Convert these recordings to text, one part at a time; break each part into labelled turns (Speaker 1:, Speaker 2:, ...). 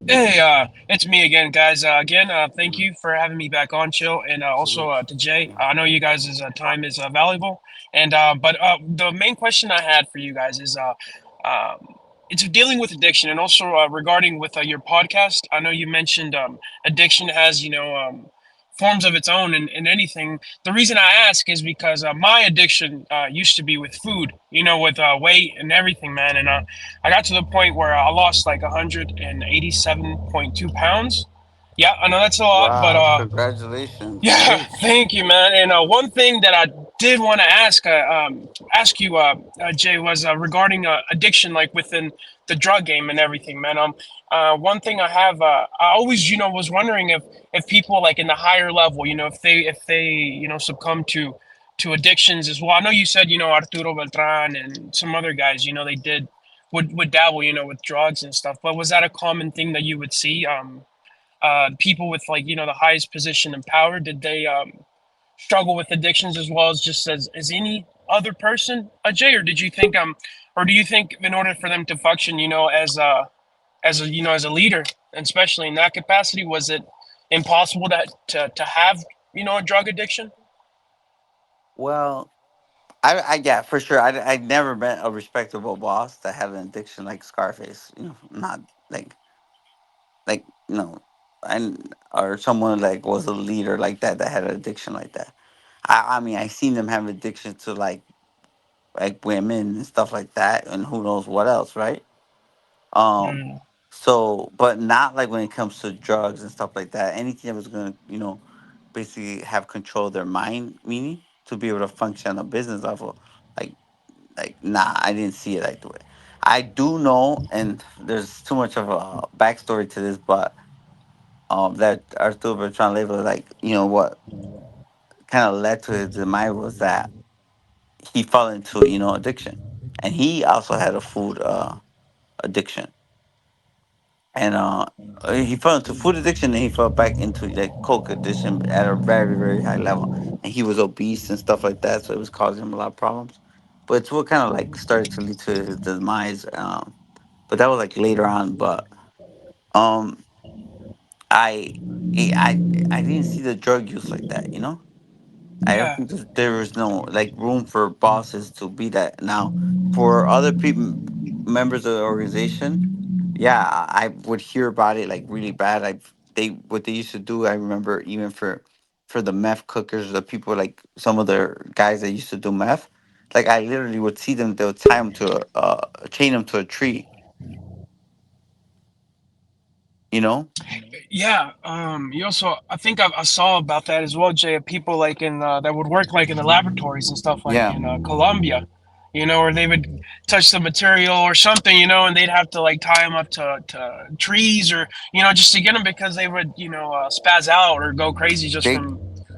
Speaker 1: Hey, it's me again, guys. Again, thank you for having me back on, Chill, and also
Speaker 2: Salute.
Speaker 1: to Jay.
Speaker 2: Yeah.
Speaker 1: I know you guys' time is valuable, and but the main question I had for you guys is it's dealing with addiction, and also regarding with your podcast. I know you mentioned addiction has forms of its own, and anything. The reason I ask is because my addiction used to be with food, with weight and everything, man, and I got to the point where I lost like 187.2 pounds. Yeah, I know that's a lot, but
Speaker 2: Wow, congratulations.
Speaker 1: yeah,
Speaker 3: Salutes.
Speaker 1: thank you, man. And one thing that I did want to ask you, Jay, was regarding addiction, like within the drug game and everything, man. One thing I always, was wondering if people like in the higher level, if they, succumb to addictions as well. I know you said, Arturo Beltran and some other guys, they would dabble, with drugs and stuff. But was that a common thing that you would see? People with like the highest position in power, did they struggle with addictions as well as just as any other person, Jay? Or did you think or do you think in order for them to function, as a leader, and especially in that capacity, was it impossible to have a drug addiction?
Speaker 2: Well, I yeah, for sure. I never met a respectable boss that had an addiction like Scarface. Not like like you know, and or someone like was a leader like that that had an addiction like that. I mean, I seen them have addiction to like women and stuff like that, and who knows what else, right? Um,
Speaker 1: Mm,
Speaker 2: so, but not like when it comes to drugs and stuff like that. Anything that was gonna, basically have control of their mind, meaning to be able to function on a business level. Like, nah, I didn't see it like the way. I do know, and there's too much of a backstory to this, but that Arturo Bertrand Leyva, like, what kind of led to his demise was that he fell into, addiction, and he also had a food addiction, and he fell into food addiction, and he fell back into like coke addiction at a very very high level, and he was obese and stuff like that, so it was causing him a lot of problems. But it's what kind of like started to lead to his demise. But that was like later on. But um, I I didn't see the drug use like that. I don't
Speaker 1: yeah.
Speaker 2: think there was no like room for bosses to be that. Now, for other people, members of the organization, yeah, I would hear about it like really bad. They what they used to do. I remember even for the meth cookers, the people like some of the guys that used to do meth. Like I literally would see them. They would tie them to chain them to a tree. You know?
Speaker 1: Yeah, you also, I think I saw about that as well, Jay. Of people like in that would work like in the laboratories and stuff like
Speaker 2: Yeah.
Speaker 1: in Colombia, or they would touch the material or something, and they'd have to like tie them up to trees or just to get them because they would spaz out or go crazy just
Speaker 2: They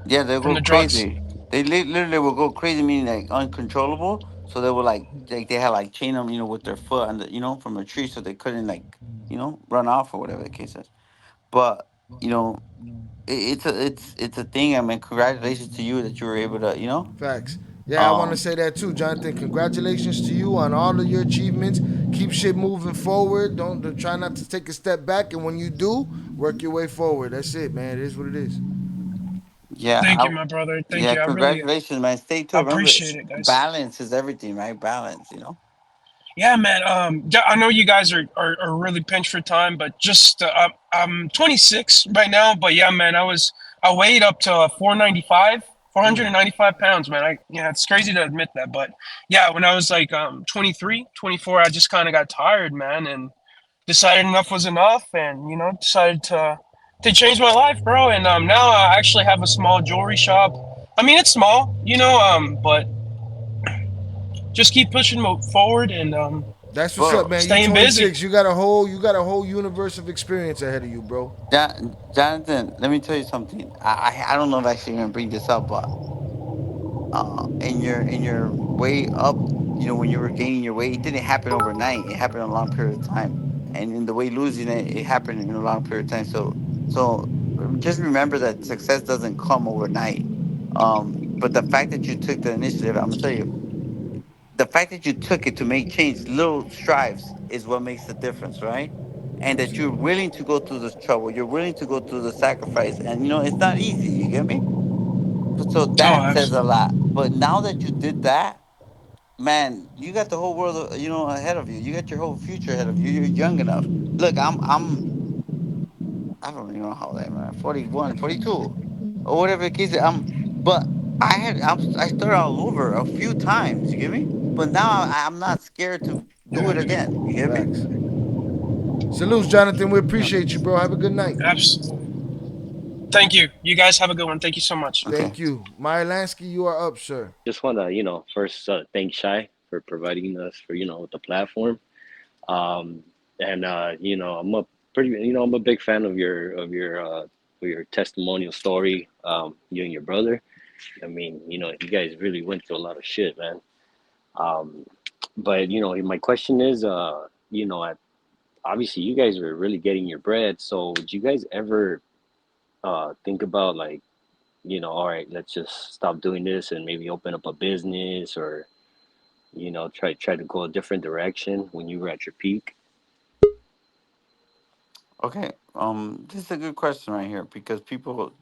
Speaker 2: Yeah, they'll
Speaker 1: from
Speaker 2: go
Speaker 1: the drugs.
Speaker 2: crazy. They literally will go crazy, meaning like uncontrollable. So they will like they had like chain them, with their foot and from a tree, so they couldn't like run off or whatever the case is. But you know, it's a thing. I mean, congratulations to you that you were able to
Speaker 3: Facts. Yeah, I want to
Speaker 2: um
Speaker 3: say that too, Jonathan. Congratulations to you on all of your achievements. Keep shit moving forward. Don't try not to take a step back, and when you do, work your way forward. That's it, man. It is what it is.
Speaker 2: yeah
Speaker 1: Thank you, my brother. Thank
Speaker 2: yeah,
Speaker 1: you. I really
Speaker 2: congratulations, man. Stay
Speaker 1: I
Speaker 2: tuned. Remember,
Speaker 1: appreciate it, guys.
Speaker 2: balance is everything, right? Balance.
Speaker 1: Yeah, man. Yeah, I know you guys are really pinched for time, but just I'm 26 right now. But yeah, man, I weighed up to 495, 495 pounds, man. Yeah, it's crazy to admit that, but yeah, when I was like 23, 24, I just kind of got tired, man, and decided enough was enough, and decided to change my life, bro. And now I actually have a small jewelry shop. I mean, it's small, but just keep pushing forward and
Speaker 3: That's what's up,
Speaker 2: Bro,
Speaker 3: man. You
Speaker 1: staying busy.
Speaker 3: 26. You got a whole universe of experience ahead of you, bro.
Speaker 2: Jonathan, let me tell you something. I don't know if I should even bring this up, but in your way up, when you were gaining your weight, it didn't happen overnight. It happened in a long period of time, and in the way losing it, it happened in a long period of time. So just remember that success doesn't come overnight. But the fact that you took the initiative, I'm gonna tell you, the fact that you took it to make change, little strives, is what makes the difference, right? and that you're willing to go through the trouble, you're willing to go through the sacrifice, and it's not easy. You get me? So
Speaker 1: Oh,
Speaker 2: that says a
Speaker 1: absolutely.
Speaker 2: lot. But now that you did that, man, you got the whole world, ahead of you. You got your whole future ahead of you. You're young enough. Look, I don't even know how old I am, man. 41, 42, or whatever the case is. But I started all over a few times. You get me? But now I'm not scared to do
Speaker 1: Yeah,
Speaker 2: it again. You get me?
Speaker 3: Facts. Salutes, Jonathan. We
Speaker 2: Yeah.
Speaker 3: appreciate you, bro. Have a good night.
Speaker 1: absolutely. Thank you. You guys have a good one. Thank you so much.
Speaker 2: Okay.
Speaker 3: Thank you. Maya Lansky, you are up, sir.
Speaker 4: Just want to, first thank Shy for providing us for, with the platform. Um, and I'm a I'm a big fan of your testimonial story. You and your brother. I mean, you guys really went through a lot of shit, man. Um, but my question is, obviously you guys were really getting your bread. So would you guys ever think about like, all right, let's just stop doing this and maybe open up a business or try to go a different direction when you were at your peak?
Speaker 2: Okay. This is a good question right here because people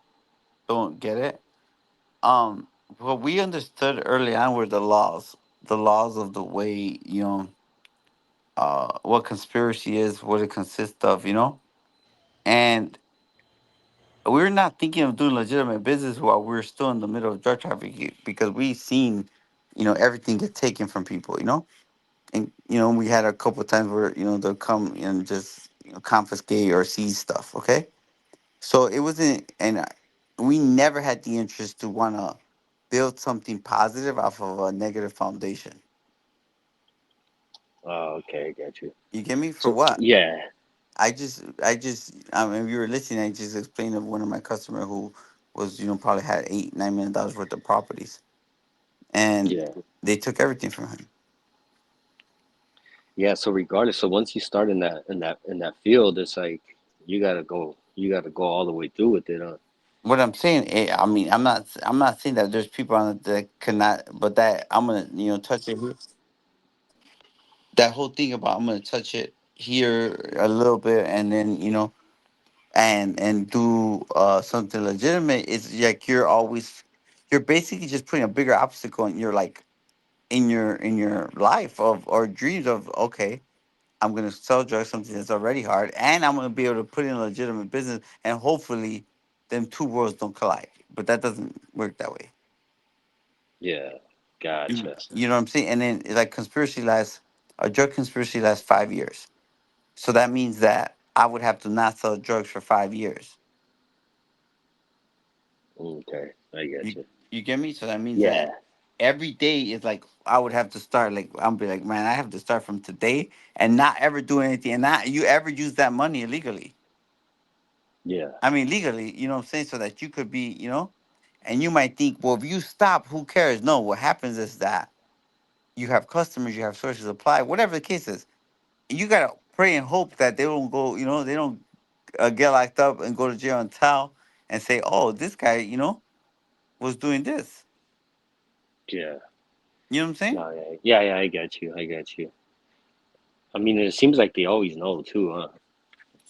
Speaker 2: don't get it. What we understood early on were the laws of the way, what conspiracy is, what it consists of, and we're not thinking of doing legitimate business while we're still in the middle of drug trafficking because we've seen, everything get taken from people, and we had a couple of times where they'll come and just confiscate or seize stuff. Okay, so it wasn't, and we never had the interest to want to build something positive off of a negative foundation.
Speaker 4: Oh, okay, I got you.
Speaker 2: You get me? For
Speaker 4: So
Speaker 2: what?
Speaker 4: yeah,
Speaker 2: I mean, if you were listening, I just explained of one of my customer who was, probably had $8-9 million worth of properties, and
Speaker 4: yeah,
Speaker 2: they took everything from him.
Speaker 4: yeah. So regardless, so once you start in that field, it's like you gotta go all the way through with it.
Speaker 2: What I'm saying, I mean, I'm not saying that there's people on it that cannot, but that I'm gonna, touch it. That whole thing about I'm gonna touch it here a little bit, and then and do something legitimate. It's like you're basically just putting a bigger obstacle in your, like, in your life of or dreams of, okay, I'm gonna sell drugs, something that's already hard, and I'm gonna be able to put in a legitimate business, and hopefully them two worlds don't collide. But that doesn't work that way.
Speaker 4: Yeah,
Speaker 2: You,
Speaker 4: gotcha.
Speaker 2: you know what I'm saying? And then, like, a drug conspiracy lasts 5 years. So that means that I would have to not sell drugs for 5 years.
Speaker 4: Okay, I got
Speaker 2: You
Speaker 4: you.
Speaker 2: you get me? So that means that
Speaker 4: Yeah,
Speaker 2: every day is like I would have to start, like, I'm be like, man, I have to start from today and not ever do anything and not you ever use that money illegally.
Speaker 4: yeah,
Speaker 2: I mean legally, you know what I'm saying? So that you could be, and you might think, well, if you stop, who cares? No, what happens is that you have customers, you have sources of supply, whatever the case is. You gotta pray and hope that they don't go, they don't get locked up and go to jail and tell and say, oh, this guy, was doing this.
Speaker 4: yeah.
Speaker 2: You know what I'm saying?
Speaker 4: No, yeah, yeah, yeah. I got you. I got you. I mean, it seems like they always know too, huh?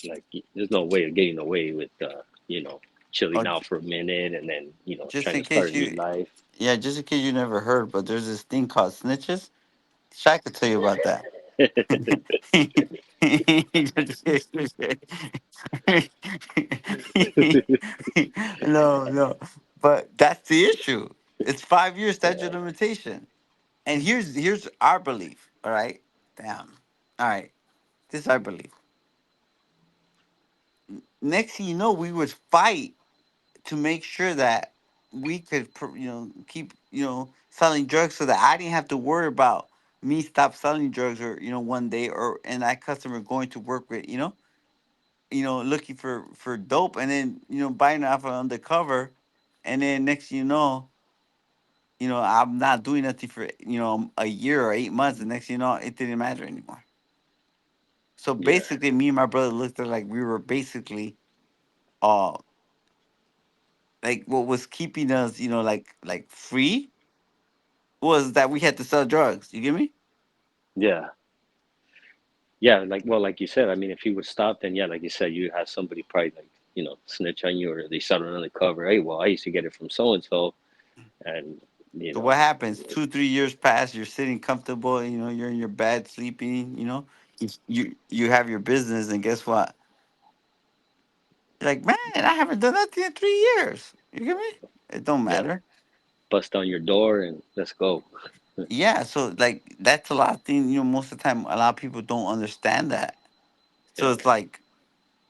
Speaker 4: Like, there's no way of getting away with, chilling
Speaker 2: Or
Speaker 4: out for a minute and then,
Speaker 2: just
Speaker 4: trying
Speaker 2: in
Speaker 4: to start
Speaker 2: case
Speaker 4: a new
Speaker 2: you,
Speaker 4: life.
Speaker 2: yeah, just in case you never heard, but there's this thing called snitches. Shaq could tell you about that. No, no, but that's the issue. It's 5 years statute of
Speaker 4: Yeah,
Speaker 2: limitation, and here's our belief. All right, damn. All right, this is our belief. Next thing you know, we would fight to make sure that we could, keep, selling drugs, so that I didn't have to worry about me stop selling drugs, or one day, or and that customer going to work with, looking for dope, and then buying it off of undercover, and then next thing you know, I'm not doing nothing for a year or 8 months, and next thing you know, it didn't matter anymore. So
Speaker 4: yeah,
Speaker 2: basically, me and my brother looked at, like, we were basically, uh like, what was keeping us, like free, was that we had to sell drugs. You get me?
Speaker 4: yeah. yeah, like well, like you said, I mean, if he would stop, then yeah, like you said, you have somebody probably like snitch on you, or they start on the cover. Hey, well, I used to get it from so and so, and you
Speaker 2: So
Speaker 4: know,
Speaker 2: what happens? 2, 3 years pass. You're sitting comfortable. You're in your bed sleeping. You have your business, and guess what? You're like, man, I haven't done nothing in 3 years. You get me? It don't
Speaker 4: yeah,
Speaker 2: matter.
Speaker 4: bust on your door and let's go.
Speaker 2: Yeah. So like that's a lot of things. Most of the time, a lot of people don't understand that. So
Speaker 4: Yeah,
Speaker 2: it's like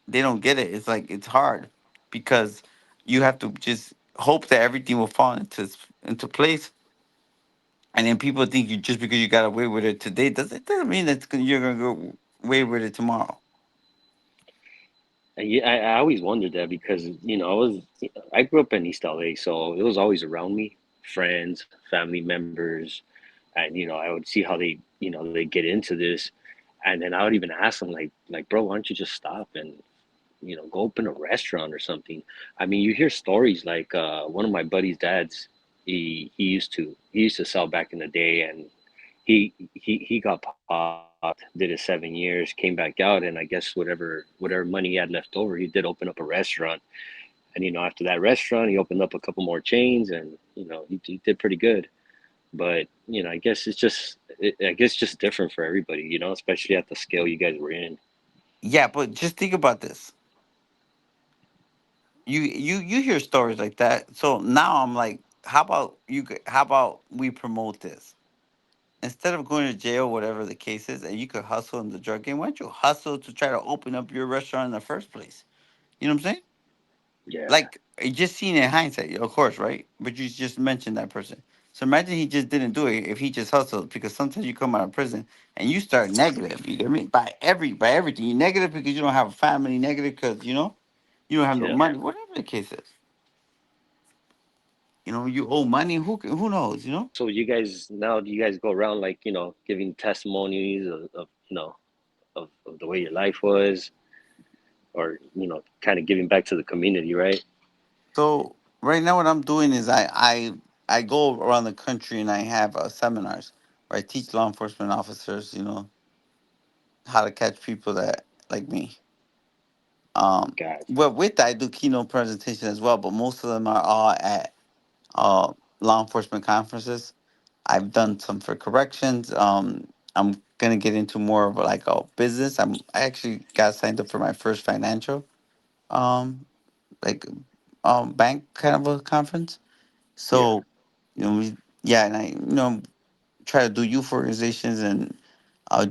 Speaker 2: they don't get it. It's like it's hard because you have to just hope that everything will fall into place. And then people think you just because you got away with it today doesn't mean that you're gonna go away with it tomorrow.
Speaker 4: and yeah, I always wondered that because I grew up in East LA, so it was always around me, friends, family members, and I would see how they get into this, and then I would even ask them like, bro, why don't you just stop and go open a restaurant or something. I mean, you hear stories like one of my buddy's dads. He used to sell back in the day, and he got popped. Did it 7 years, came back out, and I guess whatever money he had left over, he did open up a restaurant. And after that restaurant, he opened up a couple more chains, and he did pretty good. But I guess I guess just different for everybody. Especially at the scale you guys were in.
Speaker 2: Yeah, but just think about this. You hear stories like that. So now I'm like, how about we promote this? Instead of going to jail, whatever the case is, and you could hustle in the drug game, why don't you hustle to try to open up your restaurant in the first place? You know what I'm saying?
Speaker 4: Yeah,
Speaker 2: Like you just seen it in hindsight, of course, right? But you just mentioned that person. So imagine he just didn't do it if he just hustled, because sometimes you come out of prison and you start negative. You get me? By everything. You're negative because you don't have a family, negative because you don't have no
Speaker 4: yeah.
Speaker 2: money, whatever the case is. You owe money. Who knows?
Speaker 4: So you guys now, do you guys go around like giving testimonies of of the way your life was, or kind of giving back to the community, right?
Speaker 2: So right now, what I'm doing is I go around the country and I have seminars where I teach law enforcement officers, how to catch people that like me.
Speaker 4: Gotcha.
Speaker 2: Well, with that, I do keynote presentation as well, but most of them are all at uh, law enforcement conferences. I've done some for corrections. I'm gonna get into more of like a business. I actually got signed up for my first financial um like bank kind of a conference.
Speaker 4: Yeah,
Speaker 2: So yeah, and I try to do youth organizations and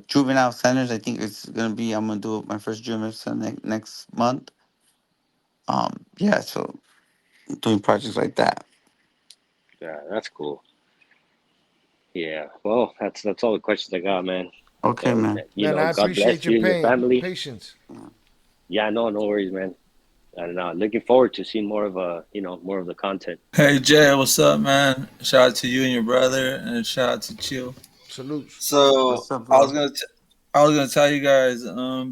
Speaker 2: juvenile centers. I think I'm gonna do my first juvenile center next month. Yeah, so doing projects like that.
Speaker 4: yeah, that's cool. Yeah, well, that's all the questions I got, man.
Speaker 2: Okay, man.
Speaker 3: Man, I
Speaker 4: God
Speaker 3: appreciate
Speaker 4: bless
Speaker 3: your
Speaker 4: you and your
Speaker 3: pain,
Speaker 4: family.
Speaker 3: patience.
Speaker 2: Yeah.
Speaker 4: Yeah, no worries, man. And looking forward to seeing more of the content.
Speaker 5: Hey Jay, what's up, man? Shout out to you and your brother, and shout out to Chill.
Speaker 3: Salutes.
Speaker 5: So
Speaker 2: What's up,
Speaker 5: I was
Speaker 2: bro?
Speaker 5: gonna, I was gonna tell you guys,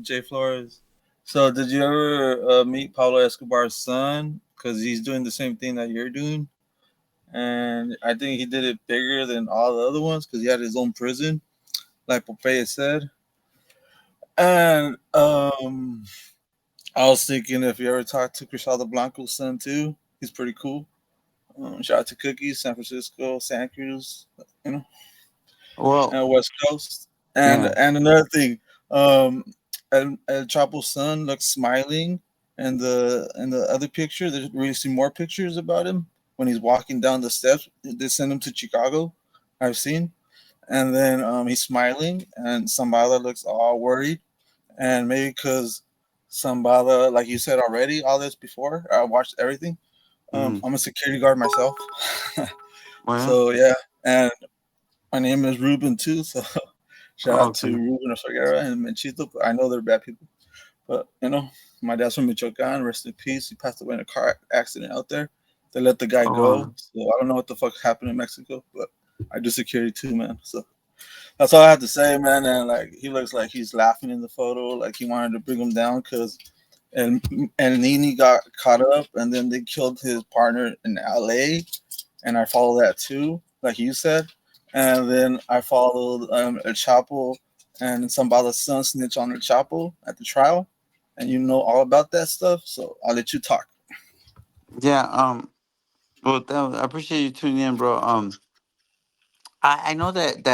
Speaker 5: Jay Flores. So did you ever meet Pablo Escobar's son? Because he's doing the same thing that you're doing, and I think he did it bigger than all the other ones because he had his own prison, like Popeye said. And I was thinking if you ever talked to Crisaldo Blanco's son too, he's pretty cool. Shout out to Cookies, San Francisco, Santa Cruz, you know,
Speaker 2: Well,
Speaker 5: and West Coast. And
Speaker 2: yeah.
Speaker 5: and another thing, um, El Chapo's son looks smiling, and the other picture, there's really see more pictures about him when he's walking down the steps. They sent him to Chicago. I've seen, and then he's smiling, and Zambada looks all worried, and maybe because Zambada, like you said already, all this before, I watched everything.
Speaker 2: Mm-hmm.
Speaker 5: I'm a security guard myself.
Speaker 2: Well,
Speaker 5: So yeah, and my name is Ruben too. So shout
Speaker 2: yeah.
Speaker 5: out to
Speaker 2: Okay.
Speaker 5: Ruben Osoguera and Menchito. I know they're bad people, but my dad's from Michoacan. Rest in peace. He passed away in a car accident out there. They let the guy
Speaker 2: Oh,
Speaker 5: go. So I don't know what the fuck happened in Mexico, but I do security too, man. So that's all I have to say, man. And like he looks like he's laughing in the photo, like he wanted to bring him down because and Nini got caught up, and then they killed his partner in L.A. And I follow that too, like you said. And then I followed El Chapo and Zambala's son snitched on El Chapo at the trial, and you know all about that stuff. So I'll let you talk.
Speaker 2: Yeah. Well, I appreciate you tuning in, bro. I know that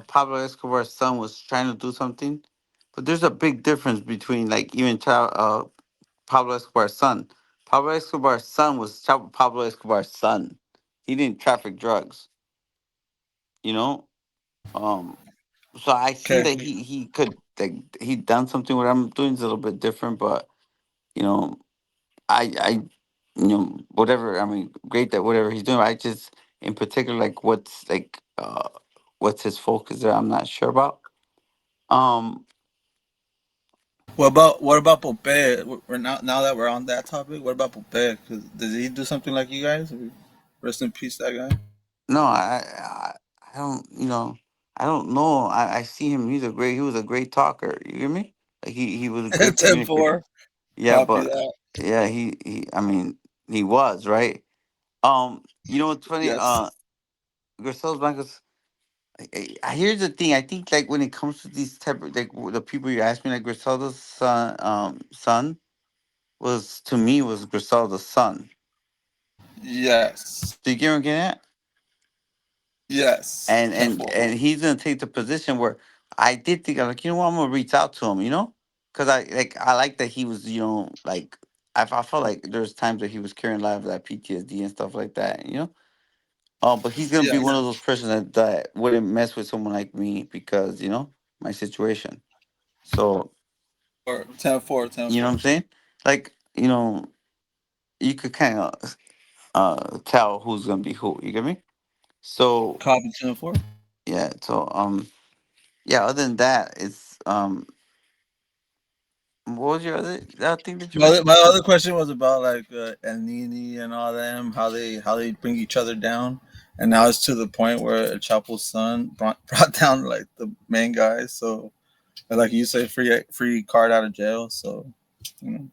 Speaker 2: Pablo Escobar's son was trying to do something, but there's a big difference between like even Pablo Escobar's son. Pablo Escobar's son was Pablo Escobar's son. He didn't traffic drugs, you know. Um, so I see
Speaker 5: Okay.
Speaker 2: that he could like he done something. What I'm doing is a little bit different, but you know, I whatever. I mean, great that whatever he's doing. I just in particular like what's his focus there. I'm not sure about. Um,
Speaker 5: What about Popeye? We're now that we're on that topic. What about Popeye? 'Cause did he do something like you guys? Rest in peace, that guy.
Speaker 2: no, I don't. I don't know. I see him. He was a great talker. You hear me? Like he was a great
Speaker 5: 10
Speaker 2: communicator.
Speaker 5: 4.
Speaker 2: Yeah,
Speaker 5: Copy
Speaker 2: but
Speaker 5: that.
Speaker 2: yeah, he. I mean, he was right. You know what's funny?
Speaker 5: Yes.
Speaker 2: Grisel's Blancos. Here's the thing. I think like when it comes to these type of like the people you asked me, like Griselda's son was to me was Griselda's son.
Speaker 5: Yes.
Speaker 2: Do you get what I'm getting at?
Speaker 5: Yes.
Speaker 2: and
Speaker 5: 10
Speaker 2: and
Speaker 5: 4.
Speaker 2: and he's gonna take the position where I did think I'm like, you know what, I'm gonna reach out to him, because I like that he was, like I felt like there's times that he was carrying a lot of that PTSD and stuff like that. But he's gonna be one
Speaker 5: Yes.
Speaker 2: of those persons that wouldn't mess with someone like me because my situation. So
Speaker 5: Or 10 4. 10
Speaker 2: you know what
Speaker 5: 4.
Speaker 2: I'm saying? Like you could kind of tell who's gonna be who. You get me? So
Speaker 5: Copy 10 4.
Speaker 2: yeah. So yeah. Other than that, it's what was your other thing that you mentioned?
Speaker 5: My other question was about like El Nini and all them, how they bring each other down, and now it's to the point where El Chapo's son brought down like the main guy. So like you say, free card out of jail. So you know,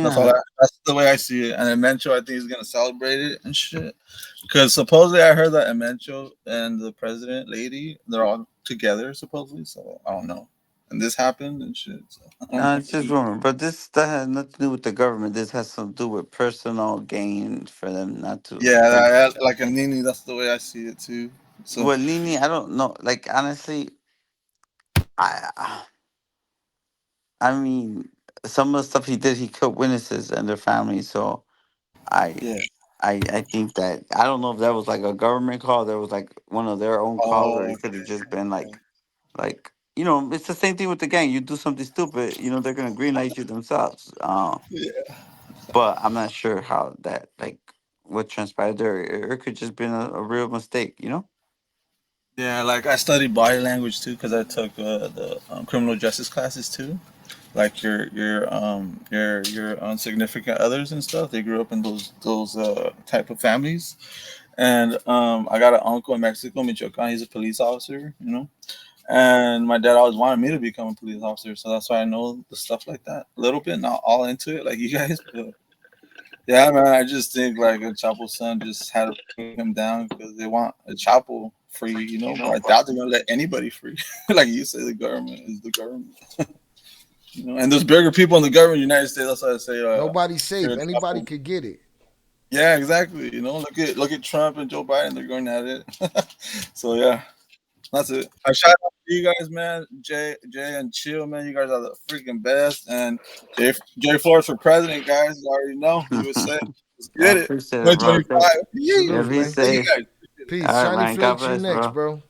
Speaker 5: that's all.
Speaker 2: Yeah.
Speaker 5: That's the way I see it. And Emencho, I think he's gonna celebrate it and shit. Because supposedly I heard that Emencho and the president lady, they're all together supposedly. So I don't know. And this happened and shit. So I don't
Speaker 2: No,
Speaker 5: know.
Speaker 2: it's just rumor. But that has nothing to do with the government. This has something to do with personal gain for them not to
Speaker 5: Yeah,
Speaker 2: bring each other.
Speaker 5: like a Nini, that's the way I see it too. So
Speaker 2: Well, Nini, I don't know. Like honestly, I I mean, some of the stuff he did, he killed witnesses and their families. So I
Speaker 5: yeah.
Speaker 2: I think that I don't know if that was like a government call. There was like one of their own calls, or
Speaker 5: Oh,
Speaker 2: it could have just been
Speaker 5: okay.
Speaker 2: like it's the same thing with the gang. You do something stupid, they're gonna greenlight you themselves.
Speaker 5: Yeah.
Speaker 2: But I'm not sure how that like what transpired there. It could just been a real mistake.
Speaker 5: Yeah, like I studied body language too because I took the criminal justice classes too. Like your significant others and stuff. They grew up in those type of families, and I got an uncle in Mexico, Michoacan. He's a police officer, And my dad always wanted me to become a police officer, so that's why I know the stuff like that a little bit, not all into it like you guys. But yeah, man, I just think like a Chapo's son just had to bring him down because they want a Chapo free, But I doubt they're gonna let anybody free. Like you say, the government is the government, And there's bigger people in the government, in the United States. That's why I say,
Speaker 3: Nobody's safe.
Speaker 5: you're a
Speaker 3: Anybody
Speaker 5: Chapo.
Speaker 3: could get it.
Speaker 5: Yeah, exactly. Look at Trump and Joe Biden. They're going at it. So yeah. That's it. I shout out to you guys, man. Jay, and Chill, man. You guys are the freaking best. And Jay Flores for president, guys. You already know. USA. Let's
Speaker 2: I
Speaker 5: get it.
Speaker 2: appreciate it, bro.
Speaker 5: 2025.
Speaker 2: Yeah,
Speaker 3: Salutes,
Speaker 2: be
Speaker 3: man.
Speaker 5: Thank you
Speaker 2: safe.
Speaker 5: guys. Appreciate it.
Speaker 2: All
Speaker 3: Peace.
Speaker 2: right,
Speaker 3: Shiny
Speaker 2: man. God
Speaker 3: Flakes, you
Speaker 2: bless,
Speaker 3: next,
Speaker 2: bro.
Speaker 3: bro.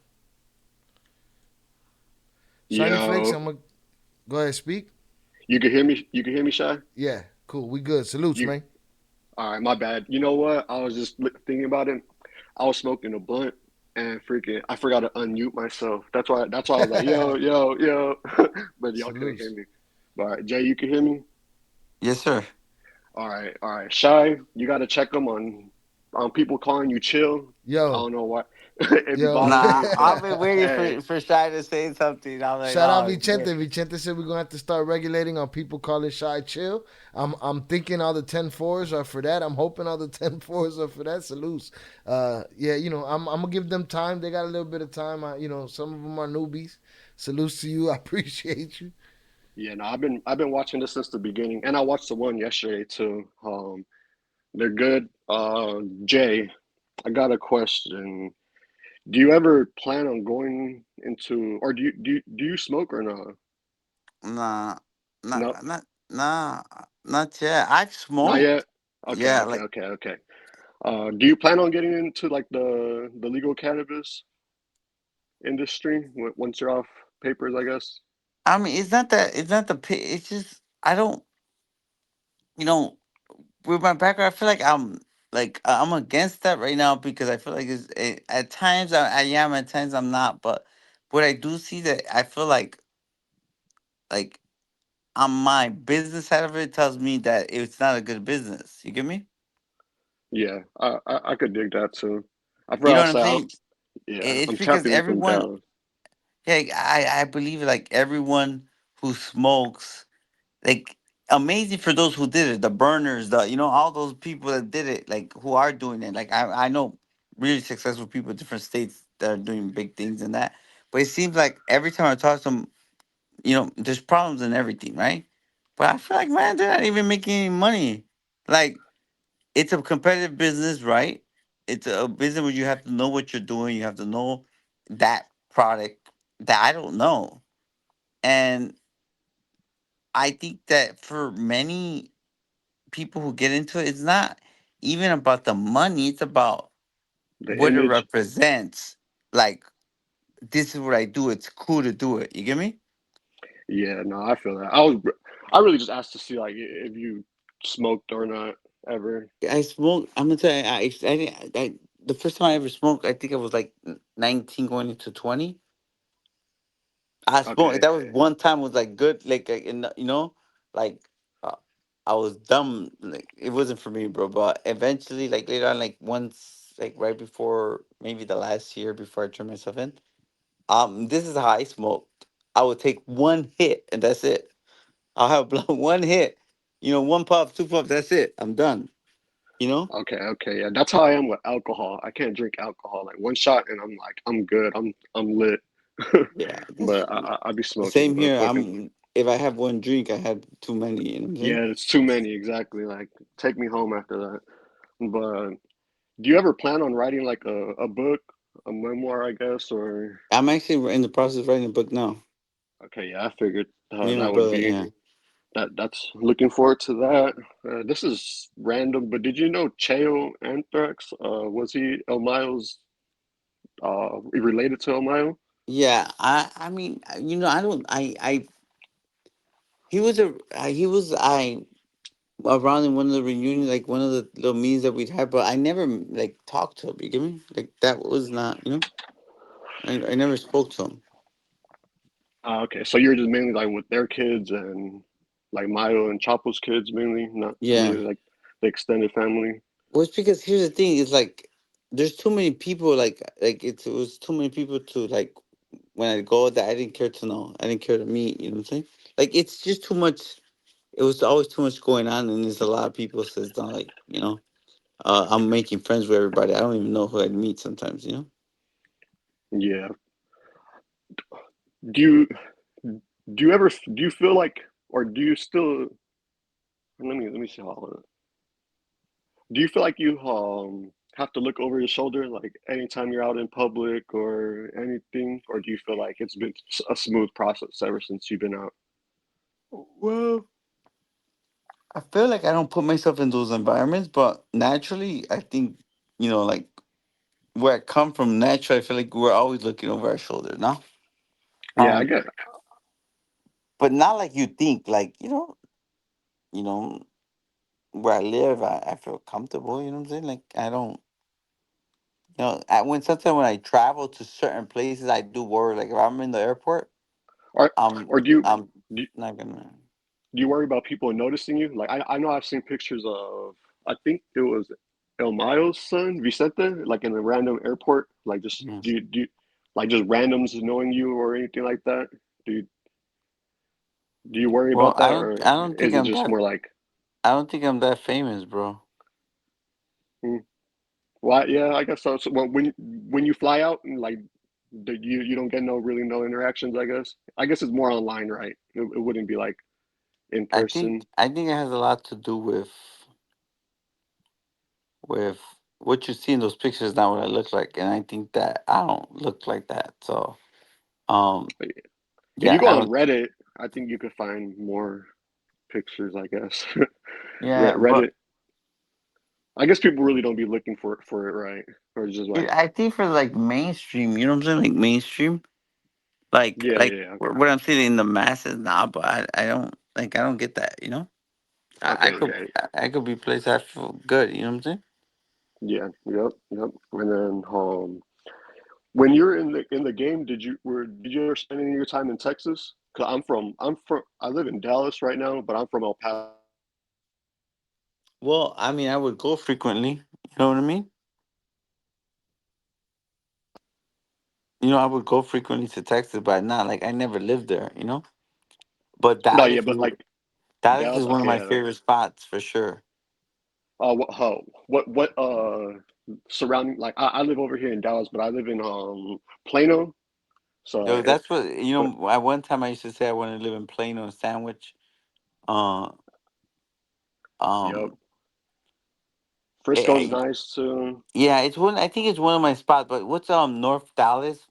Speaker 3: Shiny Flakes,
Speaker 6: Yo,
Speaker 3: I'm gonna go ahead speak.
Speaker 6: you can hear me? You can hear me, Shy?
Speaker 3: Yeah, cool. We good. Salutes,
Speaker 6: You
Speaker 3: man.
Speaker 6: all right? My bad. You know what? I was just thinking about it. I was smoking a blunt and freaking, I forgot to unmute myself. That's why I was like, yo, yo, yo. But y'all couldn't hear
Speaker 3: Salutes.
Speaker 6: me. But all right, Jay, you can hear me?
Speaker 2: Yes, sir.
Speaker 6: All right. Shy, you got to check them on people calling you chill. I
Speaker 3: Yo,
Speaker 6: don't know why it be
Speaker 3: yo.
Speaker 6: bothering
Speaker 2: Nah,
Speaker 6: me, but
Speaker 2: I've been waiting
Speaker 6: hey,
Speaker 2: for Shy to say something. I'm like,
Speaker 3: Shout out
Speaker 2: oh,
Speaker 3: Vicente. Vicente said we're gonna have to start regulating on people calling shy chill. I'm thinking all the 10-4s are for that. I'm hoping all the 10-4s are for that. Salutes. Yeah, I'm gonna give them time. They got a little bit of time. Some of them are newbies, Salutes to you. I appreciate you.
Speaker 6: Yeah, no, I've been watching this since the beginning, and I watched the one yesterday too. They're good. Jay, I got a question. Do you ever plan on going into, or do you smoke or not?
Speaker 2: Nah,
Speaker 6: No,
Speaker 2: nah, not yet. I've
Speaker 6: not
Speaker 2: smoked.
Speaker 6: yet. Okay,
Speaker 2: Yeah,
Speaker 6: okay,
Speaker 2: like
Speaker 6: okay, okay. Do you plan on getting into like the legal cannabis industry once you're off papers, I guess?
Speaker 2: I mean, it's not that. It's not the. It's just I don't. You know, with my background, I feel like I'm against that right now because I feel like at times I am, at times I'm not. But what I do see that I feel like on my business side of it tells me that it's not a good business. You get me?
Speaker 6: Yeah, I could dig that too. I
Speaker 2: You know
Speaker 6: forgot
Speaker 2: what
Speaker 6: to
Speaker 2: I'm
Speaker 6: say,
Speaker 2: saying?
Speaker 6: yeah,
Speaker 2: It's
Speaker 6: I'm
Speaker 2: because
Speaker 6: tapping in from
Speaker 2: everyone.
Speaker 6: Dallas.
Speaker 2: Yeah, I believe like everyone who smokes, like amazing for those who did it, the burners, the all those people that did it, like who are doing it. Like I know really successful people in different states that are doing big things and that. But it seems like every time I talk to them, there's problems in everything, right? But I feel like man, they're not even making any money. Like it's a competitive business, right? It's a business where you have to know what you're doing. You have to know that product that I don't know. And I think that for many people who get into it, it's not even about the money, it's about
Speaker 6: The
Speaker 2: what it
Speaker 6: image,
Speaker 2: represents. Like, this is what I do. It's cool to do it. You get me?
Speaker 6: yeah, no, I feel that. I really just asked to see like if you smoked or not ever.
Speaker 2: I smoke. I'm gonna tell you, the first time I ever smoked, I think I was like 19 going into 20. I smoked.
Speaker 6: Okay,
Speaker 2: That was one time was like good, like uh, I was dumb. Like it wasn't for me, bro. But eventually, like later on, like once, like right before maybe the last year before I turned myself in, this is how I smoked. I would take one hit and that's it. I'll have one hit, one puff, two puffs. That's it. I'm done. You know?
Speaker 6: okay, okay, yeah, that's how I am with alcohol. I can't drink alcohol. Like one shot and I'm like I'm good. I'm lit.
Speaker 2: Yeah.
Speaker 6: But I be smoking.
Speaker 2: Same
Speaker 6: But
Speaker 2: here.
Speaker 6: fucking
Speaker 2: If I have one drink, I had too many. You know what I'm saying?
Speaker 6: yeah, it's too many exactly. Like take me home after that. But do you ever plan on writing like a book, a memoir, I guess, or
Speaker 2: I'm actually in the process of writing a book now.
Speaker 6: okay, yeah, I figured
Speaker 2: Me and my
Speaker 6: that would
Speaker 2: brother.
Speaker 6: be
Speaker 2: Yeah.
Speaker 6: that's looking forward to that. This is random, but did you know Cheo Anthrax? Was he El Mayo's related to El Mayo?
Speaker 2: Yeah, I mean, I don't he was I around in one of the reunions, like one of the little meetings that we'd had, but I never like talked to him. You get me? Like that was not, I never spoke to him.
Speaker 6: Okay, so you're just mainly like with their kids and like Mayo and Chapo's kids mainly, not
Speaker 2: Yeah.
Speaker 6: really like the extended family.
Speaker 2: Well, it's because here's the thing: it's like there's too many people. It was too many people to like when I go that I didn't care to know. I didn't care to meet. You know what I'm saying? Like it's just too much. It was always too much going on, and there's a lot of people. So it's not like I'm making friends with everybody. I don't even know who I'd meet sometimes.
Speaker 6: Yeah. Do you do you feel like or do you still let me see how do you feel like you have to look over your shoulder like anytime you're out in public or anything, or do you feel like it's been a smooth process ever since you've been out?
Speaker 2: Well, I feel like I don't put myself in those environments, but naturally, I think like where I come from, naturally, I feel like we're always looking over our shoulder. No,
Speaker 6: Yeah, I
Speaker 2: um,
Speaker 6: get.
Speaker 2: but not like you think. Like you know where I live, I feel comfortable. You know what I'm saying? Like I don't. When sometimes when I travel to certain places, I do worry. Like if I'm in the airport,
Speaker 6: Or
Speaker 2: I'm
Speaker 6: or
Speaker 2: I'm
Speaker 6: do you,
Speaker 2: not gonna.
Speaker 6: do you worry about people noticing you? Like I know I've seen pictures of I think it was El Mayo's son Vicente, like in a random airport. Like just
Speaker 2: Yeah.
Speaker 6: do you like just randoms knowing you or anything like that? Do you do you worry
Speaker 2: Well,
Speaker 6: about that, or
Speaker 2: I don't think
Speaker 6: is it just more like?
Speaker 2: I don't think I'm that famous, bro.
Speaker 6: Hmm, well, yeah, I guess so. So when you fly out and like You don't get no really no interactions. I guess it's more online, right? It wouldn't be like in person.
Speaker 2: I think it has a lot to do with what you see in those pictures, not what I look like, and I think that I don't look like that. So, um,
Speaker 6: If
Speaker 2: yeah,
Speaker 6: you go
Speaker 2: I
Speaker 6: on
Speaker 2: don't.
Speaker 6: Reddit, I think you could find more pictures. I guess
Speaker 2: Yeah, but
Speaker 6: Reddit. I guess people really don't be looking for it, right? Or it's just like,
Speaker 2: I think for like mainstream, you know what I'm saying, like mainstream,
Speaker 6: yeah,
Speaker 2: like
Speaker 6: yeah, yeah,
Speaker 2: what I'm seeing in the masses now. But I don't like I don't get that. You know,
Speaker 6: okay,
Speaker 2: I
Speaker 6: okay,
Speaker 2: I could be placed. I feel good. You know what I'm saying?
Speaker 6: yeah, yep, yep. And then, when you're in the game, did you ever spend any of your time in Texas? Cause I live in Dallas right now, but I'm from El Paso.
Speaker 2: Well, I mean, I would go frequently. You know what I mean? You know, I would go frequently to Texas, but not like I never lived there. You know, but
Speaker 6: No, yeah, but like
Speaker 2: Dallas
Speaker 6: Dallas,
Speaker 2: is one of
Speaker 6: okay,
Speaker 2: my
Speaker 6: yeah.
Speaker 2: favorite spots for sure.
Speaker 6: What surrounding like I live over here in Dallas, but I live in Plano. So
Speaker 2: Yo,
Speaker 6: it,
Speaker 2: that's what you
Speaker 6: but
Speaker 2: know. At one time, I used to say I want to live in Plano and Sandwich. Uh,
Speaker 6: yep,
Speaker 2: um,
Speaker 6: Frisco's
Speaker 2: I,
Speaker 6: nice too.
Speaker 2: yeah, it's one. I think it's one of my spots. But what's North Dallas?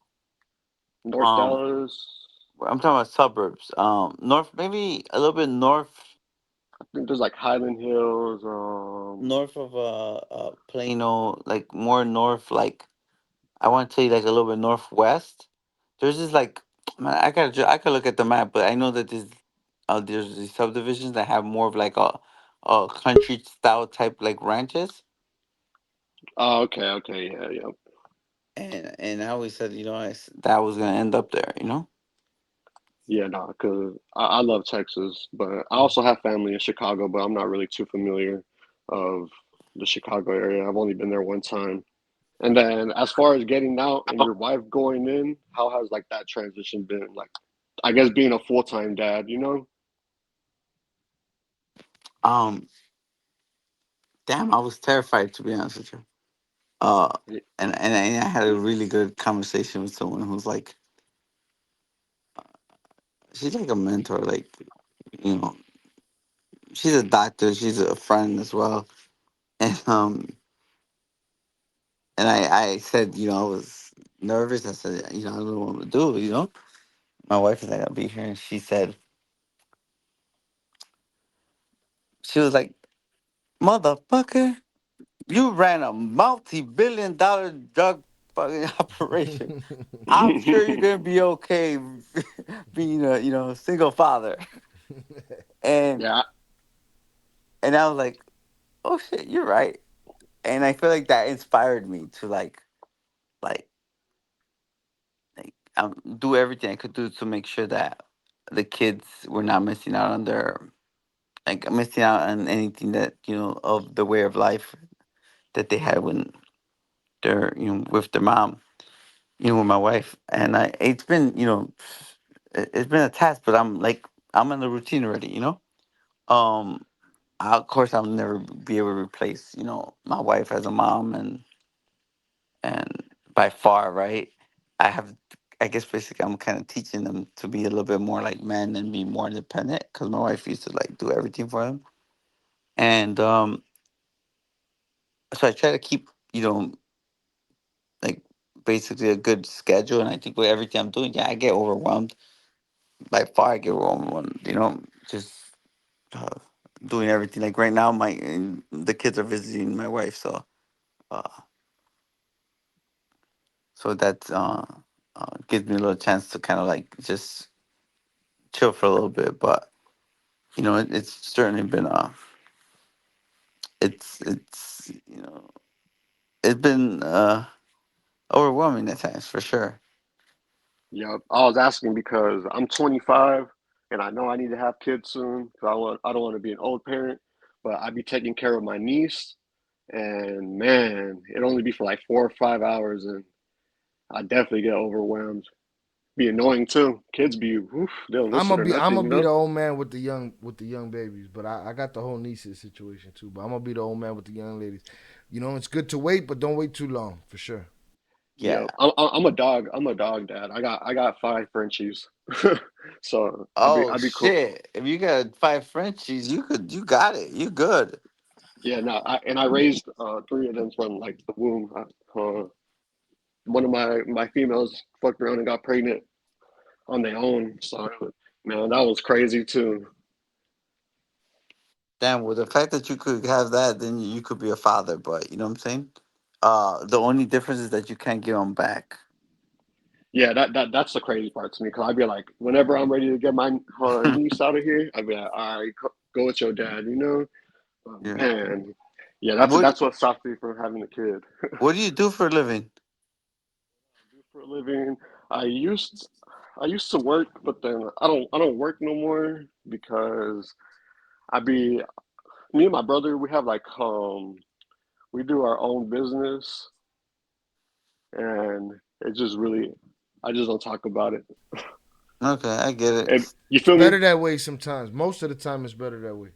Speaker 6: North
Speaker 2: Um,
Speaker 6: Dallas.
Speaker 2: I'm talking about suburbs. North, maybe a little bit
Speaker 6: I think there's like Highland Hills.
Speaker 2: north of Plano, like more north. Like I want to tell you, like a little bit northwest. There's this like, man, I could look at the map, but I know that there's these subdivisions that have more of like a country style type like ranches.
Speaker 6: Oh, okay, okay, yeah, yeah.
Speaker 2: And I always said, you know, that was gonna end up there, you know.
Speaker 6: Yeah, no, because I love Texas, but I also have family in Chicago, but I'm not really too familiar of the Chicago area. I've only been there one time. And then as far as getting out and your wife going in, how has like that transition been? Like, I guess being a full-time dad, you know?
Speaker 2: Um, damn, I was terrified to be honest with you. Uh,
Speaker 6: Y-
Speaker 2: and I had a really good conversation with someone who's like, she's like a mentor, like you know, she's a doctor, she's a friend as well, and I said, you know, I was nervous. I said, you know, I don't know what to do, you know. My wife is like, I'll be here, and she was like, motherfucker, you ran a multi-billion-dollar drug fucking operation. I'm sure you're gonna be okay being a single father. And
Speaker 6: Yeah,
Speaker 2: I was like, oh shit, you're right. And I feel like that inspired me to like do everything I could do to make sure that the kids were not missing out on their like missing out on anything that of the way of life that they had when they're with their mom, with my wife. And it's been it's been a task, but I'm in the routine already. Um, of course I'll never be able to replace my wife as a mom, and by far, right? I have, I guess basically I'm kind of teaching them to be a little bit more like men and be more independent because my wife used to like do everything for them. And so I try to keep, like basically a good schedule. And I think with everything I'm doing, yeah, I get overwhelmed. By far, I get overwhelmed, just uh, doing everything. Like right now, the kids are visiting my wife. Uh, so that gives me a little chance to kind of like just chill for a little bit. But it's certainly been it's it's been overwhelming at times for sure.
Speaker 6: yeah. I was asking because I'm 25 and I know I need to have kids soon because I don't want to be an old parent, but I'd be taking care of my niece, and man, it'd only be for like 4 or 5 hours, and I definitely get overwhelmed. Be annoying too. Kids be, oof, they'll listen or
Speaker 3: I'm
Speaker 6: nothing,
Speaker 3: gonna
Speaker 6: you
Speaker 3: be
Speaker 6: know?
Speaker 3: the old man with the young babies, but I got the whole nieces situation too. But I'm gonna be the old man with the young ladies. It's good to wait, but don't wait too long for sure.
Speaker 2: Yeah.
Speaker 6: Yeah, I'm a dog. I'm a dog dad. I got five Frenchies, so
Speaker 2: Oh
Speaker 6: I'd be cool.
Speaker 2: shit! If you got five Frenchies, you got it. You good.
Speaker 6: Yeah, no, I raised three of them from like the womb. One of my females fucked around and got pregnant on their own. So man, that was crazy too.
Speaker 2: Damn. Well, the fact that you could have that, then you could be a father. But you know what I'm saying. The only difference is that you can't get them back.
Speaker 6: Yeah, that's the crazy part to me because I'd be like, whenever I'm ready to get my niece out of here, I'd be like, all right, go with your dad, you know?
Speaker 2: Yeah.
Speaker 6: Man, yeah,
Speaker 2: What
Speaker 6: that's what stopped me from having a kid.
Speaker 2: What do you do for a living?
Speaker 6: Do for a living, I used I used to work, but then I don't work no more because I be me and my brother we have like we do our own business and it just really I just don't talk about it.
Speaker 2: Okay, I get
Speaker 6: And
Speaker 2: it.
Speaker 6: you
Speaker 3: It's
Speaker 6: feel me?
Speaker 3: better that way sometimes. Most of the time, it's better that way.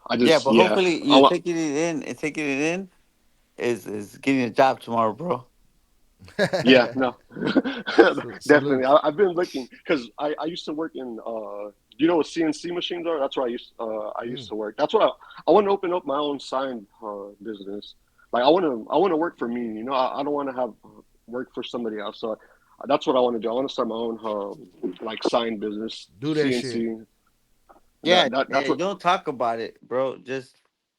Speaker 6: I
Speaker 2: Yeah,
Speaker 6: just
Speaker 2: but
Speaker 6: yeah.
Speaker 2: hopefully
Speaker 6: I
Speaker 2: you're
Speaker 6: want
Speaker 2: taking it in. And taking it in is getting a job tomorrow, bro.
Speaker 6: yeah, no. Definitely.
Speaker 3: Salutes.
Speaker 6: I've been looking because I used to work in you know what CNC machines are? That's where I used
Speaker 3: Mm.
Speaker 6: to work. That's what I want to open up my own sign business. Like I want to work for me, you know. I don't want to have work for somebody else. So that's what I want to do. I want to start my own like sign business,
Speaker 3: Do that shit.
Speaker 6: CNC.
Speaker 2: Yeah, yeah.
Speaker 6: That's
Speaker 2: You
Speaker 6: what
Speaker 2: don't talk about it, bro. Just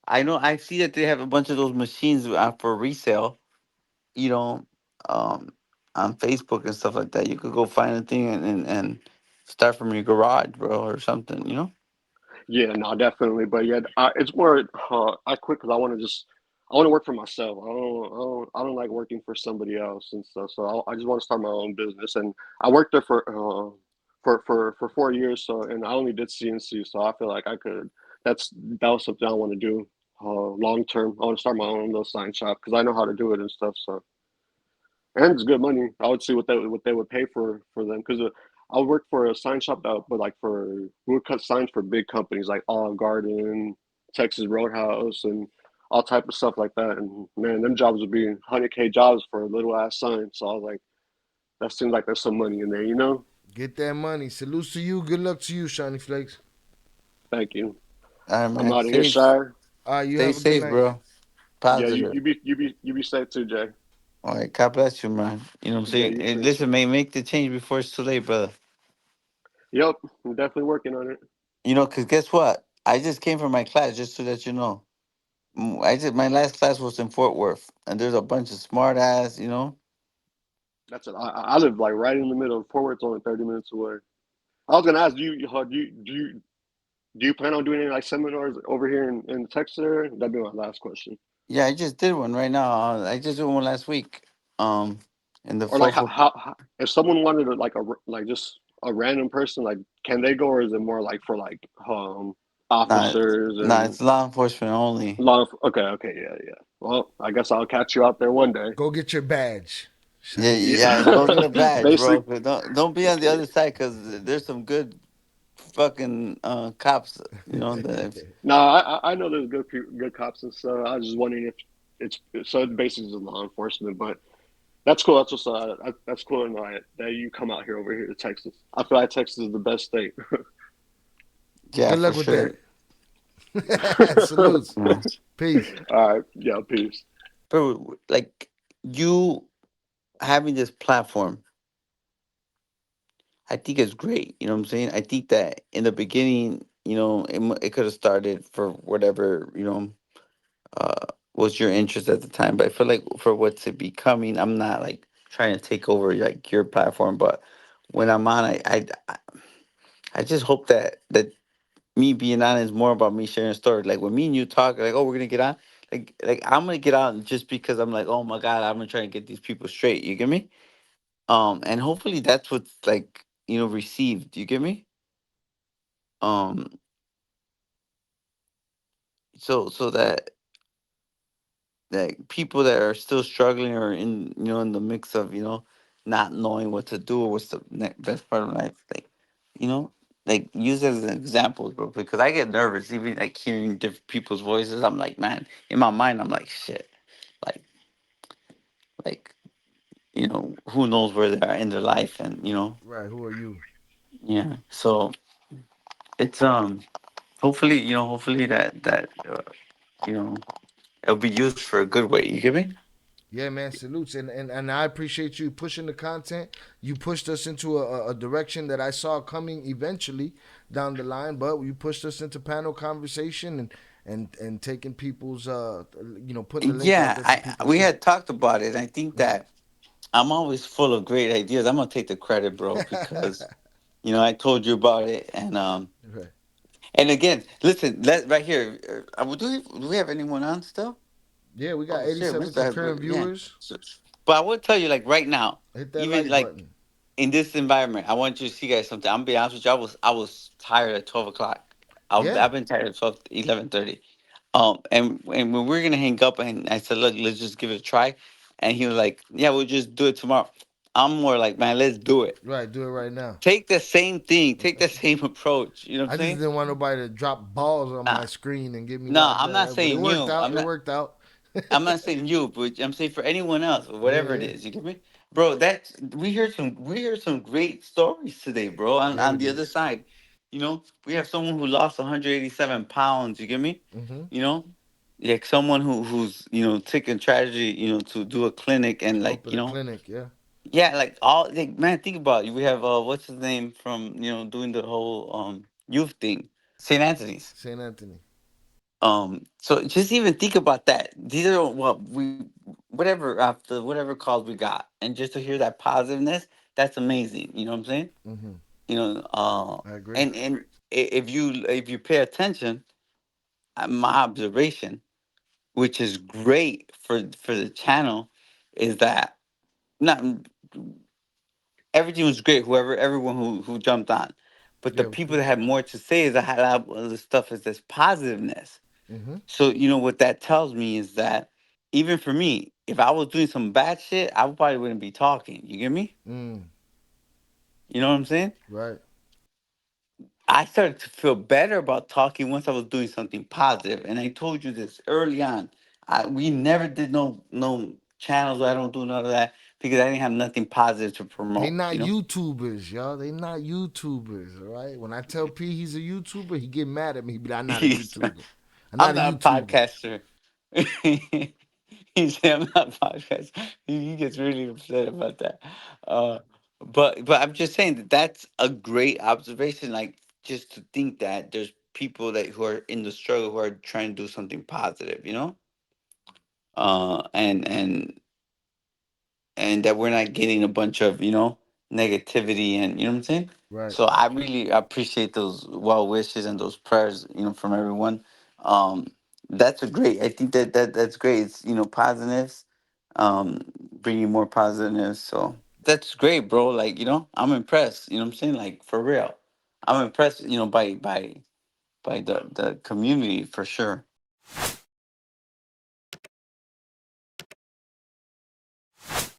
Speaker 2: I know I see that they have a bunch of those machines for resale. You know, um, on Facebook and stuff like that. You could go find a thing and start from your garage, bro, or something. You know.
Speaker 6: yeah, no, definitely. But yeah, it's more I quit because I want to work for myself. I don't like working for somebody else and stuff. So I just want to start my own business. And I worked there for 4 years. So and I only did CNC. So I feel like I could. That was something I want to do long term. I want to start my own little sign shop because I know how to do it and stuff. So and it's good money. I would see what they would pay for them because I would work for a sign shop that, but like for we would cut signs for big companies like Olive Garden, Texas Roadhouse, and all type of stuff like that. And man, them jobs would be 100K jobs for a little ass sign. So I was like, that seems like there's some money in there, you know?
Speaker 3: Get that money. Salutes to you. Good luck to you, Shiny Flakes.
Speaker 6: Thank you.
Speaker 2: All right,
Speaker 6: I'm
Speaker 2: man.
Speaker 6: out of here, Shy.
Speaker 3: All right, you
Speaker 2: Stay
Speaker 3: have a good
Speaker 2: safe,
Speaker 3: night.
Speaker 2: bro.
Speaker 6: Yeah,
Speaker 2: Positive.
Speaker 6: you be safe too, Jay.
Speaker 2: All right. God bless you, man. You know what I'm
Speaker 6: Yeah,
Speaker 2: saying?
Speaker 6: you
Speaker 2: And
Speaker 6: too.
Speaker 2: listen, man, make the change before it's too late, brother.
Speaker 6: Yep, I'm definitely working on it.
Speaker 2: You know, cause guess what? I just came from my class, just so that you know. I just my last class was in Fort Worth, and there's a bunch of smart ass. You know.
Speaker 6: That's it. I live like right in the middle. Forward's only 30 minutes away. I was gonna ask do you plan on doing any like seminars over here in the Texas area? That'd be my last question.
Speaker 2: Yeah, I just did one right now. I just did one last week. Um, in the
Speaker 6: Or like
Speaker 2: focal.
Speaker 6: if someone wanted to like like just a random person, like can they go, or is it more like for like
Speaker 2: Nah,
Speaker 6: officers
Speaker 2: nah,
Speaker 6: and
Speaker 2: it's law enforcement only.
Speaker 6: law? Okay, yeah, yeah. Well, I guess I'll catch you out there one day.
Speaker 3: Go get your badge,
Speaker 2: Yeah,
Speaker 3: Shiny
Speaker 2: yeah.
Speaker 3: Flakes.
Speaker 2: Go get a badge, bro.
Speaker 6: Basic.
Speaker 2: 'Cause don't be on the other side, cause there's some good fucking cops. You know that.
Speaker 6: No, I know there's good cops and stuff. I was just wondering if it's basically just law enforcement, but that's cool. That's what's that's cool to know that you come out here over here to Texas. I feel like Texas is the best state.
Speaker 2: Yeah,
Speaker 3: Good
Speaker 2: for
Speaker 3: luck with
Speaker 2: sure.
Speaker 3: that. Salutes.
Speaker 2: Yeah.
Speaker 3: Peace.
Speaker 6: All right, yeah, peace.
Speaker 2: Bro, like you having this platform, I think it's great. You know what I'm saying? I think that in the beginning, you know, it could have started for whatever, you know, was your interest at the time. But I feel like for what's it becoming, I'm not like trying to take over like your platform. But when I'm on, I just hope that me being on is more about me sharing stories. Like when me and you talk, like, oh, we're gonna get on. Like I'm gonna get on just because I'm like, oh my god, I'm gonna try and get these people straight. You get me? And hopefully that's what's like, you know, received. You get me? Um, so that people that are still struggling or in, you know, in the mix of, you know, not knowing what to do or what's the best part of life, like, you know, like use it as an example, bro. Because I get nervous even like hearing different people's voices. I'm like, man, in my mind, I'm like, shit, like like who knows where they are in their life, and
Speaker 3: Right. Who are you?
Speaker 2: yeah. So it's hopefully, hopefully that you know it'll be used for a good way. You get me?
Speaker 3: Yeah, man, salutes. And I appreciate you pushing the content. You pushed us into a direction that I saw coming eventually down the line, but you pushed us into panel conversation and taking people's putting the link out
Speaker 2: Yeah,
Speaker 3: there for
Speaker 2: I
Speaker 3: people to
Speaker 2: we
Speaker 3: see.
Speaker 2: had talked about it. I think that I'm always full of great ideas. I'm gonna take the credit, bro, because I told you about it,
Speaker 3: Right.
Speaker 2: and again, listen, right here. Do we have anyone on still?
Speaker 3: Yeah, we got
Speaker 2: Oh shit,
Speaker 3: 87 concurrent
Speaker 2: yeah.
Speaker 3: viewers.
Speaker 2: So, but I will tell you, like right now,
Speaker 3: Hit that
Speaker 2: even
Speaker 3: like
Speaker 2: like
Speaker 3: button.
Speaker 2: in this environment, I want you to see guys something. I'm gonna be honest with you. I was tired at 12 o'clock.
Speaker 3: Yeah.
Speaker 2: I've been tired at 11:30. And when we are gonna hang up, and I said, look, let's just give it a try, and he was like, yeah, we'll just do it tomorrow. I'm more like, man, let's do it.
Speaker 3: Right. Do it right now.
Speaker 2: Take the same thing. Take the same approach. You know what I'm
Speaker 3: I just
Speaker 2: saying?
Speaker 3: didn't want nobody to drop balls on my
Speaker 2: Nah,
Speaker 3: screen and give me
Speaker 2: no,
Speaker 3: that.
Speaker 2: I'm not
Speaker 3: But it
Speaker 2: saying
Speaker 3: worked
Speaker 2: you.
Speaker 3: out.
Speaker 2: I'm
Speaker 3: It
Speaker 2: not.
Speaker 3: worked out.
Speaker 2: I'm not saying you, but I'm saying for anyone else, or
Speaker 3: Yeah,
Speaker 2: whatever it
Speaker 3: yeah.
Speaker 2: is. You get me, bro? That we heard some great stories today, bro. On
Speaker 3: Yeah, we
Speaker 2: on the
Speaker 3: did.
Speaker 2: other side, we have someone who lost 187 pounds. You get me?
Speaker 3: Mm-hmm.
Speaker 2: You know, like someone who's taking tragedy, to do a clinic, and like
Speaker 3: Open a clinic. Yeah.
Speaker 2: yeah, like all like man, think about it. We have what's his name from doing the whole youth thing, St. Anthony's.
Speaker 3: St. Anthony.
Speaker 2: So just even think about that. These are what we whatever after whatever calls we got, and just to hear that positiveness, that's amazing. You know what I'm saying?
Speaker 3: Mm-hmm.
Speaker 2: You know,
Speaker 3: I agree.
Speaker 2: if you pay attention, my observation, which is great for the channel, is that not everything was great. Everyone who jumped on, but the
Speaker 3: Yeah, it was
Speaker 2: people
Speaker 3: good.
Speaker 2: that had more to say is I had a lot of the stuff is this positiveness.
Speaker 3: Mm-hmm.
Speaker 2: So what that tells me is that even for me, if I was doing some bad shit, I probably wouldn't be talking. You get me?
Speaker 3: Mm.
Speaker 2: You know what I'm saying?
Speaker 3: Right.
Speaker 2: I started to feel better about talking once I was doing something positive. And I told you this early on. We never did no channels. I don't do none of that because I didn't have nothing positive to
Speaker 3: They
Speaker 2: promote.
Speaker 3: not YouTubers, y'all. They not YouTubers, all right? When I tell P he's a YouTuber, he get mad at me, but I'm not a
Speaker 2: He's
Speaker 3: YouTuber. I'm
Speaker 2: I'm
Speaker 3: not a
Speaker 2: not a
Speaker 3: YouTuber.
Speaker 2: podcaster. He said I'm not a podcaster. He gets really upset about that. Uh, but I'm just saying that that's a great observation. Like just to think that there's people that who are in the struggle who are trying to do something positive. And that we're not getting a bunch of negativity, and you know what I'm saying.
Speaker 3: Right.
Speaker 2: So I really appreciate those well wishes and those prayers from everyone. um that's a great, I think that's great. It's positiveness, um bringing more positiveness. So that's great, bro. Like I'm impressed, you know what I'm saying, like for real. I'm impressed by the community for sure.